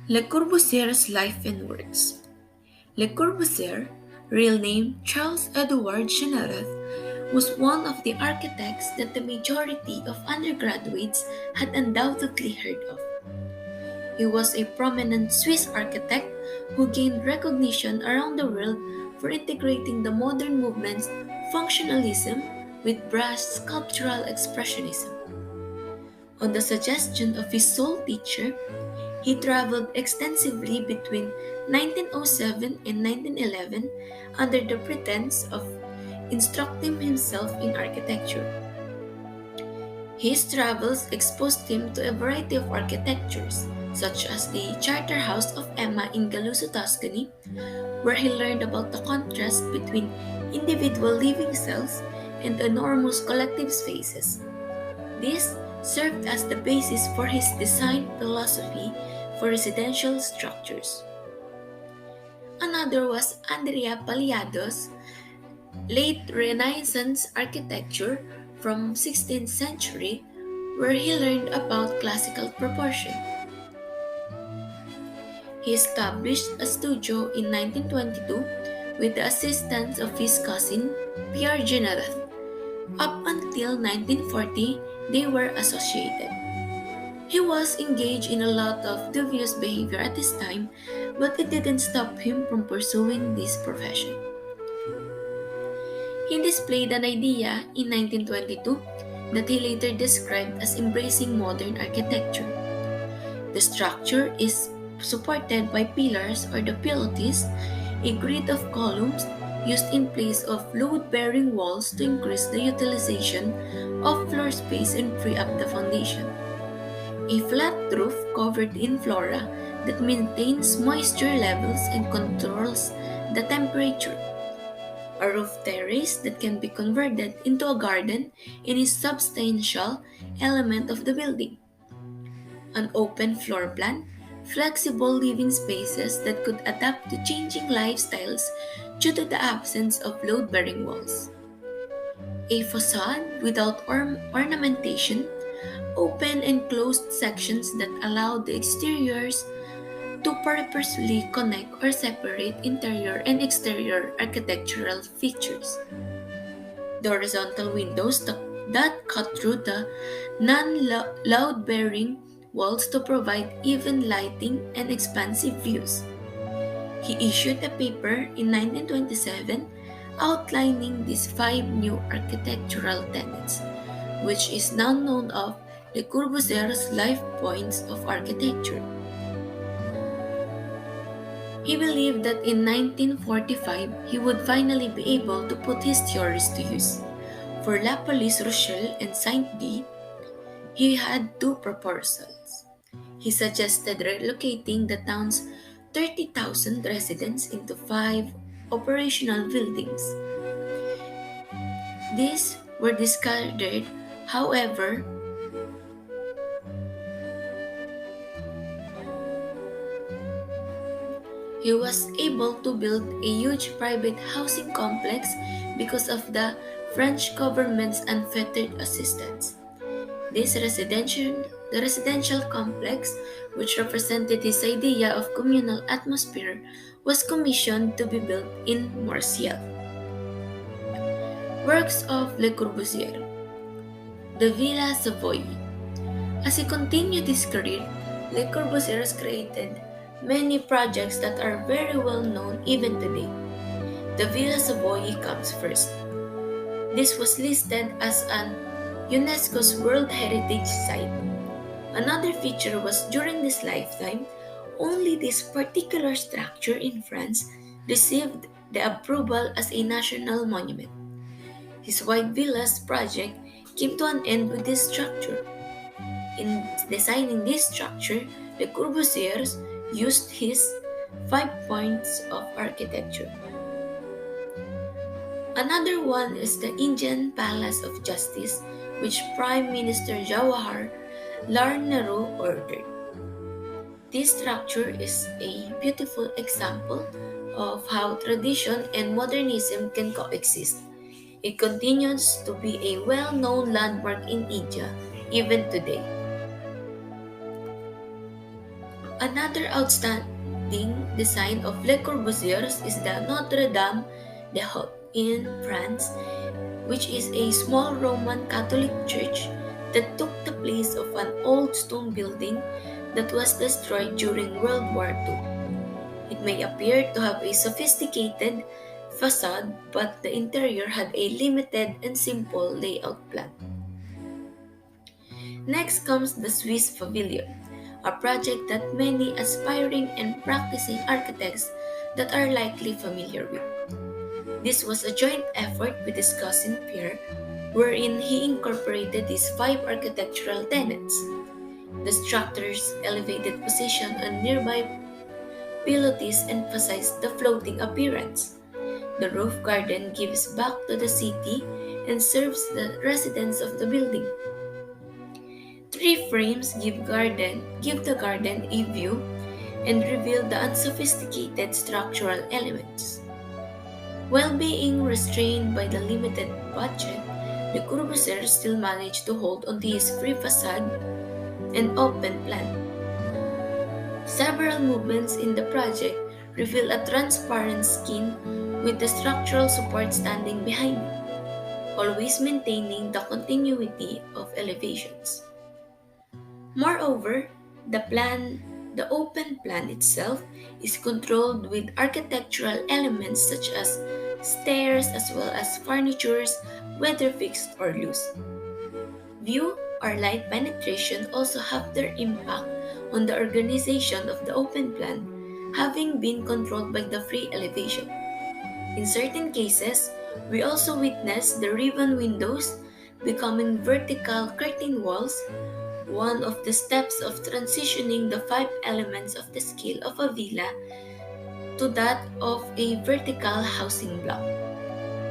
Le Corbusier's life and works. Le Corbusier, real name Charles-Edouard Jeanneret, was one of the architects that the majority of undergraduates had undoubtedly heard of. He was a prominent Swiss architect who gained recognition around the world for integrating the modern movement's functionalism with brass sculptural expressionism. On the suggestion of his sole teacher, he traveled extensively between 1907 and 1911 under the pretense of instructing himself in architecture. His travels exposed him to a variety of architectures, such as the Charter House of Emma in Galluso, Tuscany, where he learned about the contrast between individual living cells and enormous collective spaces. This served as the basis for his design philosophy for residential structures. Another was Andrea Pagliado's late Renaissance architecture from 16th century, where he learned about classical proportion. He established a studio in 1922 with the assistance of his cousin Pierre Jeanneret. Up until 1940, they were associated. He was engaged in a lot of dubious behavior at this time, but it didn't stop him from pursuing this profession. He displayed an idea in 1922 that he later described as embracing modern architecture. The structure is supported by pillars or the pilotis, a grid of columns used in place of load-bearing walls to increase the utilization of floor space and free up the foundation. A flat roof covered in flora that maintains moisture levels and controls the temperature. A roof terrace that can be converted into a garden in a substantial element of the building. An open floor plan, flexible living spaces that could adapt to changing lifestyles due to the absence of load-bearing walls. A facade without ornamentation, open and closed sections that allow the exteriors to purposefully connect or separate interior and exterior architectural features. The horizontal windows that cut through the non-load bearing walls to provide even lighting and expansive views. He issued a paper in 1927 outlining these five new architectural tenets, which is now known of Le Corbusier's life points of architecture. He believed that in 1945 he would finally be able to put his theories to use. For La Police Rochelle and Saint-Guy, he had two proposals. He suggested relocating the town's 30,000 residents into five operational buildings. These were discarded, however. He was able to build a huge private housing complex because of the French government's unfettered assistance. The residential complex, which represented his idea of communal atmosphere, was commissioned to be built in Marseille. Works of Le Corbusier. The Villa Savoye. As he continued his career, Le Corbusier has created many projects that are very well known even today. The Villa Savoye comes first. This was listed as an UNESCO's World Heritage Site. Another feature was during his lifetime, only this particular structure in France received the approval as a national monument. His White Villas project came to an end with this structure. In designing this structure, Le Corbusier used his 5 points of architecture. Another one is the Indian Palace of Justice, which Prime Minister Jawaharlal Nehru ordered. This structure is a beautiful example of how tradition and modernism can coexist. It continues to be a well-known landmark in India even today. Another outstanding design of Le Corbusier's is the Notre Dame des Hauts in France, which is a small Roman Catholic church that took the place of an old stone building that was destroyed during World War II. It may appear to have a sophisticated facade, but the interior had a limited and simple layout plan. Next comes the Swiss Pavilion, a project that many aspiring and practicing architects that are likely familiar with. This was a joint effort with his cousin Pierre, wherein he incorporated these five architectural tenets. The structure's elevated position on nearby pilotis emphasized the floating appearance. The roof garden gives back to the city and serves the residents of the building. Tree frames give the garden a view and reveal the unsophisticated structural elements. While being restrained by the limited budget, Le Corbusier still managed to hold onto his free facade and open plan. Several movements in the project reveal a transparent skin with the structural support standing behind it, always maintaining the continuity of elevations. Moreover, the open plan itself is controlled with architectural elements such as stairs as well as furnitures, whether fixed or loose. View or light penetration also have their impact on the organization of the open plan, having been controlled by the free elevation. In certain cases, we also witness the ribbon windows becoming vertical curtain walls, one of the steps of transitioning the five elements of the scale of a villa to that of a vertical housing block.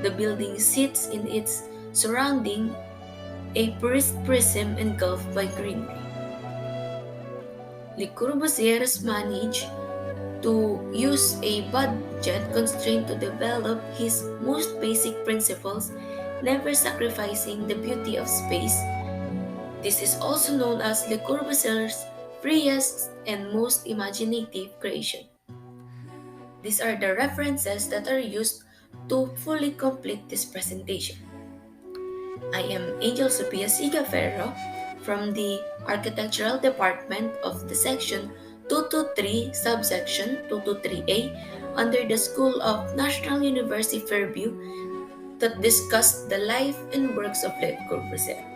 The building sits in its surrounding, a prism engulfed by greenery. Le Corbusier managed to use a budget constraint to develop his most basic principles, never sacrificing the beauty of space. This is also known as Le Corbusier's freest and most imaginative creation. These are the references that are used to fully complete this presentation. I am Angel Sophia Sigaferro from the Architectural Department of the Section 223, Subsection 223A under the School of National University Fairview that discussed the life and works of Le Corbusier.